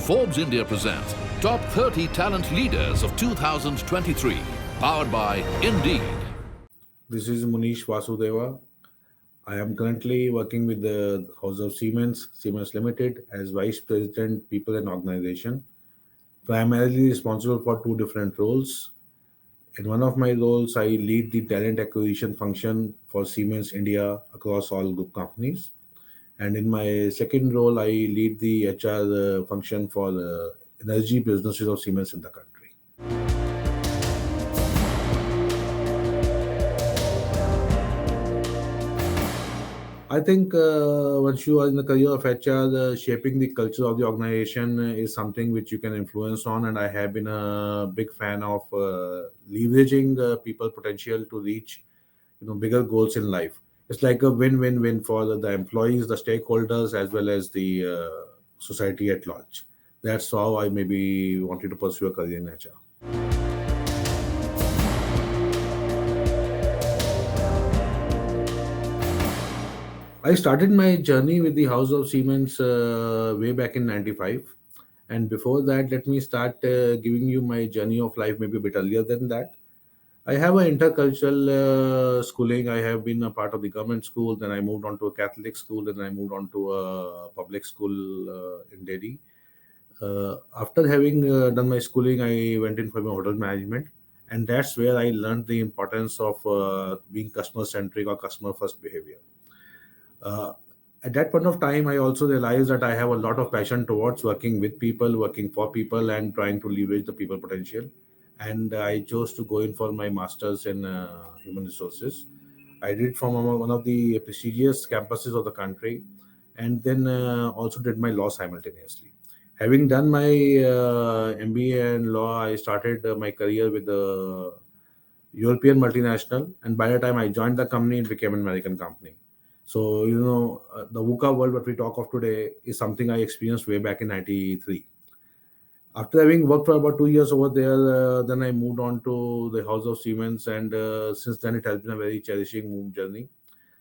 Forbes India presents Top 30 Talent Leaders of 2023, powered by Indeed. This is Munish Vasudeva. I am currently working with the House of Siemens, Siemens Limited, as Vice President, People and Organization, primarily responsible for two different roles. In one of my roles, I lead the talent acquisition function for Siemens India across all group companies. And in my second role, I lead the HR function for the energy businesses of Siemens in the country. I think once you are in the career of HR, shaping the culture of the organization is something which you can influence on. And I have been a big fan of leveraging people potential to reach, bigger goals in life. It's like a win-win-win for the employees, the stakeholders, as well as the society at large. That's how I maybe wanted to pursue a career in HR. I started my journey with the House of Siemens way back in '95, and before that, let me start giving you my journey of life maybe a bit earlier than that. I have an intercultural schooling. I have been a part of the government school. Then I moved on to a Catholic school. Then I moved on to a public school in Delhi. After having done my schooling, I went in for my hotel management, and that's where I learned the importance of being customer centric or customer first behavior. Uh, at that point of time, I also realized that I have a lot of passion towards working with people, working for people, and trying to leverage the people potential. And I chose to go in for my master's in human resources. I did from one of the prestigious campuses of the country, and then also did my law simultaneously. Having done my MBA in law, I started my career with the European multinational, and by the time I joined the company, it became an American company. So, the VUCA world, what we talk of today, is something I experienced way back in '93. After having worked for about 2 years over there, then I moved on to the House of Siemens, and since then it has been a very cherishing journey.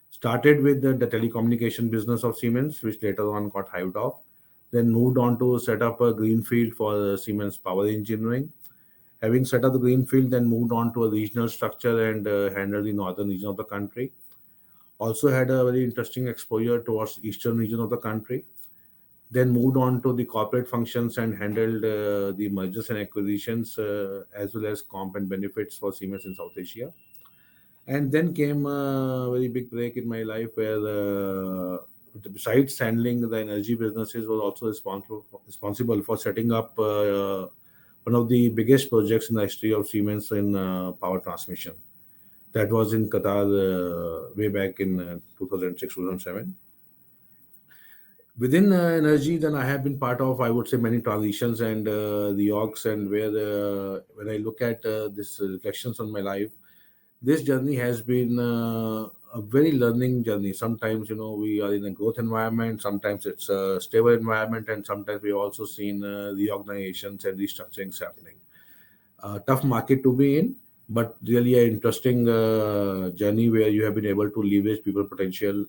Started with the telecommunication business of Siemens, which later on got hived off. Then moved on to set up a greenfield for Siemens Power Engineering. Having set up the greenfield, then moved on to a regional structure and handled the northern region of the country. Also had a very interesting exposure towards eastern region of the country. Then moved on to the corporate functions and handled the mergers and acquisitions as well as comp and benefits for Siemens in South Asia. And then came a very big break in my life where besides handling the energy businesses, was also responsible for setting up one of the biggest projects in the history of Siemens in power transmission. That was in Qatar way back in 2006, 2007. Within energy, then I have been part of, I would say, many transitions and the orgs, and where when I look at this reflections on my life, this journey has been a very learning journey. Sometimes, we are in a growth environment, sometimes it's a stable environment, and sometimes we've also seen reorganizations and restructurings happening. Tough market to be in, but really an interesting journey where you have been able to leverage people potential.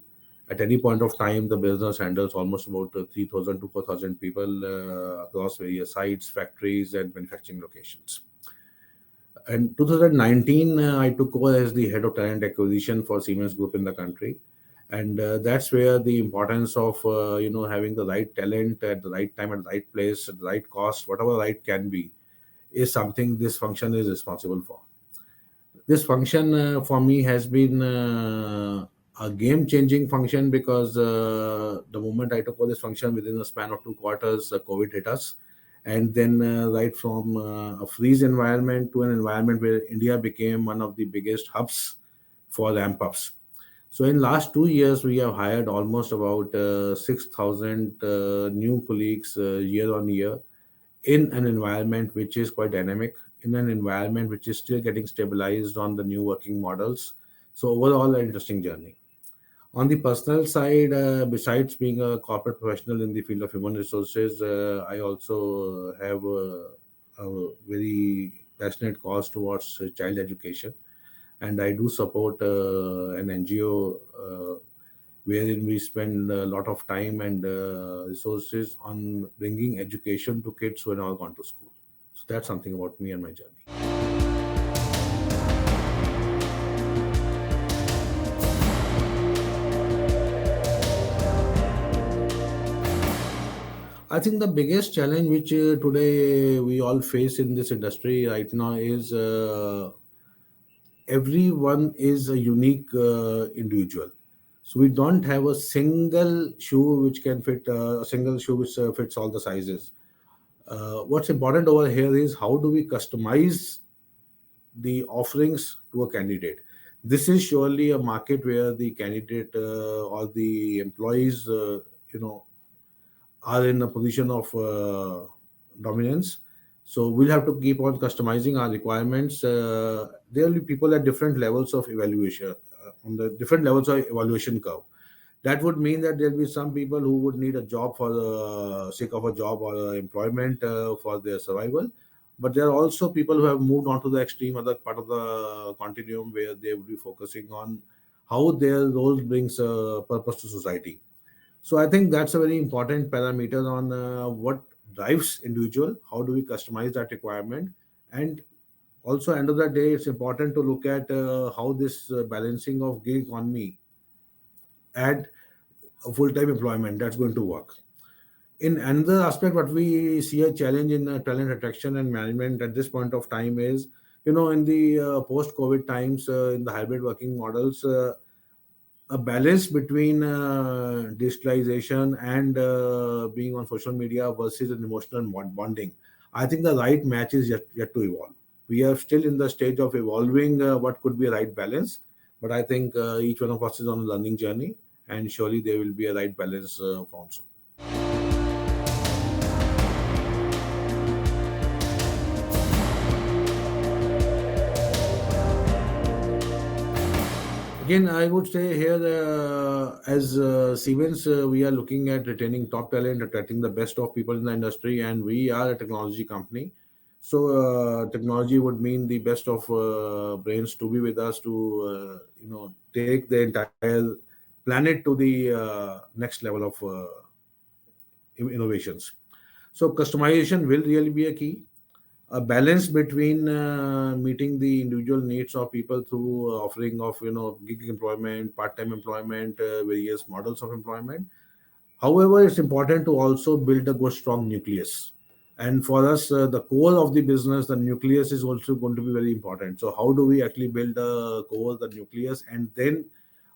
At any point of time, the business handles almost about 3,000 to 4,000 people across various sites, factories, and manufacturing locations. In 2019, I took over as the head of talent acquisition for Siemens Group in the country. And that's where the importance of, having the right talent at the right time, at the right place, at the right cost, whatever right can be, is something this function is responsible for. This function for me has been a game changing function because the moment I took over this function, within a span of 2 quarters, COVID hit us. And then right from a freeze environment to an environment where India became one of the biggest hubs for ramp ups. So in last 2 years, we have hired almost about 6,000 new colleagues year on year, in an environment which is quite dynamic, in an environment which is still getting stabilized on the new working models. So overall, an interesting journey. On the personal side, besides being a corporate professional in the field of human resources, I also have a very passionate cause towards child education, and I do support an NGO wherein we spend a lot of time and resources on bringing education to kids who have now gone to school. So that's something about me and my journey. I think the biggest challenge which today we all face in this industry right now is everyone is a unique individual. So we don't have a single shoe which can fit a single shoe which fits all the sizes. What's important over here is how do we customize the offerings to a candidate. This is surely a market where the candidate or the employees, you know, are in a position of dominance. So we'll have to keep on customizing our requirements. There will be people at different levels of evaluation, on the different levels of evaluation curve. That would mean that there'll be some people who would need a job for the sake of a job or employment for their survival. But there are also people who have moved on to the extreme other part of the continuum where they will be focusing on how their role brings purpose to society. So I think that's a very important parameter on what drives individual. How do we customize that requirement? And also, end of the day, it's important to look at how this balancing of gig economy and a full-time employment that's going to work. In another aspect, what we see a challenge in talent attraction and management at this point of time is, in the post-COVID times, in the hybrid working models, a balance between digitalization and being on social media versus an emotional bonding. I think the right match is yet to evolve. We are still in the stage of evolving what could be a right balance, but I think each one of us is on a learning journey, and surely there will be a right balance found soon. Again, I would say here, as Siemens, we are looking at retaining top talent, attracting the best of people in the industry, and we are a technology company. So, technology would mean the best of brains to be with us to, take the entire planet to the next level of innovations. So, customization will really be a key, a balance between meeting the individual needs of people through offering of gig employment, part-time employment, various models of employment. However, it's important to also build a good strong nucleus, and for us the core of the business, the nucleus, is also going to be very important. So how do we actually build a core, the nucleus, and then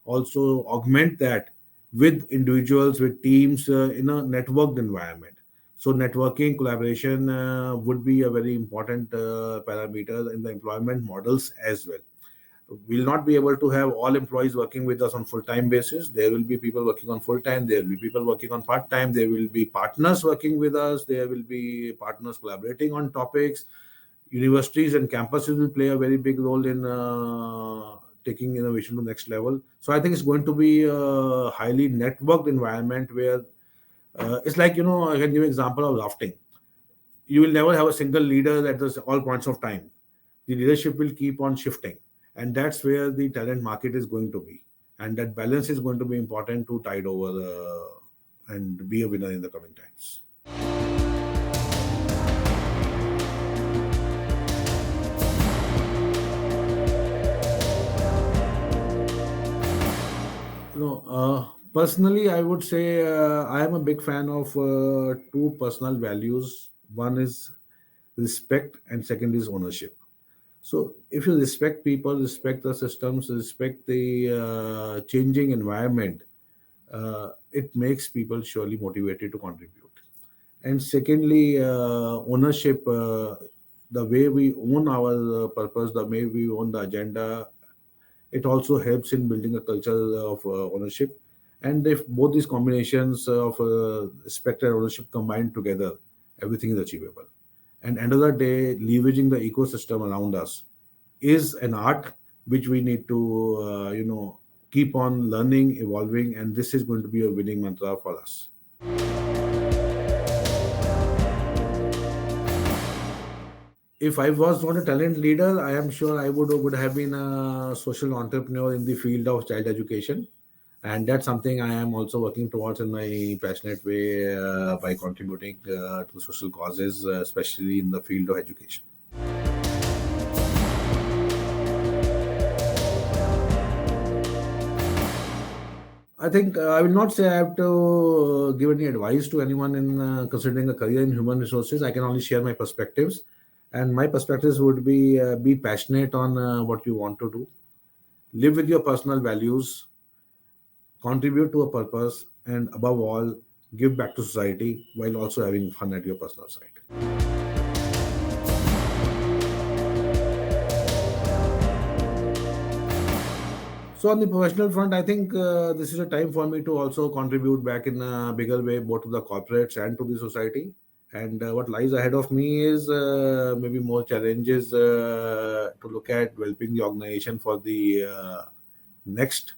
also augment that with individuals, with teams, in a networked environment. So networking, collaboration would be a very important parameter in the employment models as well. We'll not be able to have all employees working with us on full-time basis. There will be people working on full-time. There will be people working on part-time. There will be partners working with us. There will be partners collaborating on topics. Universities and campuses will play a very big role in taking innovation to next level. So I think it's going to be a highly networked environment where it's like, I can give an example of rafting. You will never have a single leader at all points of time. The leadership will keep on shifting, and that's where the talent market is going to be, and that balance is going to be important to tide over and be a winner in the coming times. Personally, I would say I am a big fan of two personal values. One is respect, and second is ownership. So, if you respect people, respect the systems, respect the changing environment, it makes people surely motivated to contribute. And secondly, ownership, the way we own our purpose, the way we own the agenda, it also helps in building a culture of ownership. And if both these combinations of respect and ownership combined together, everything is achievable. And end of the day, leveraging the ecosystem around us is an art which we need to, keep on learning, evolving, and this is going to be a winning mantra for us. If I was not a talent leader, I am sure I would have been a social entrepreneur in the field of child education. and that's something I am also working towards in my passionate way by contributing to social causes, especially in the field of education. I think I will not say I have to give any advice to anyone in considering a career in human resources. I can only share my perspectives, and my perspectives would be passionate on what you want to do, live with your personal values, contribute to a purpose, and above all, give back to society while also having fun at your personal side. So on the professional front, I think this is a time for me to also contribute back in a bigger way, both to the corporates and to the society. And what lies ahead of me is maybe more challenges to look at developing the organization for the next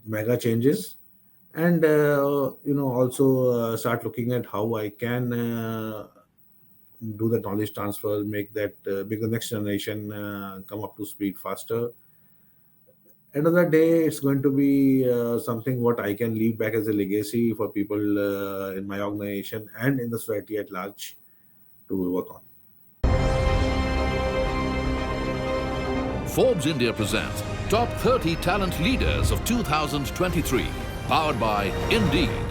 mega changes, and also start looking at how I can do the knowledge transfer, make the next generation come up to speed faster. End of the day, it's going to be something what I can leave back as a legacy for people in my organization and in the society at large to work on. Forbes India presents Top 30 Talent Leaders of 2023, powered by Indeed.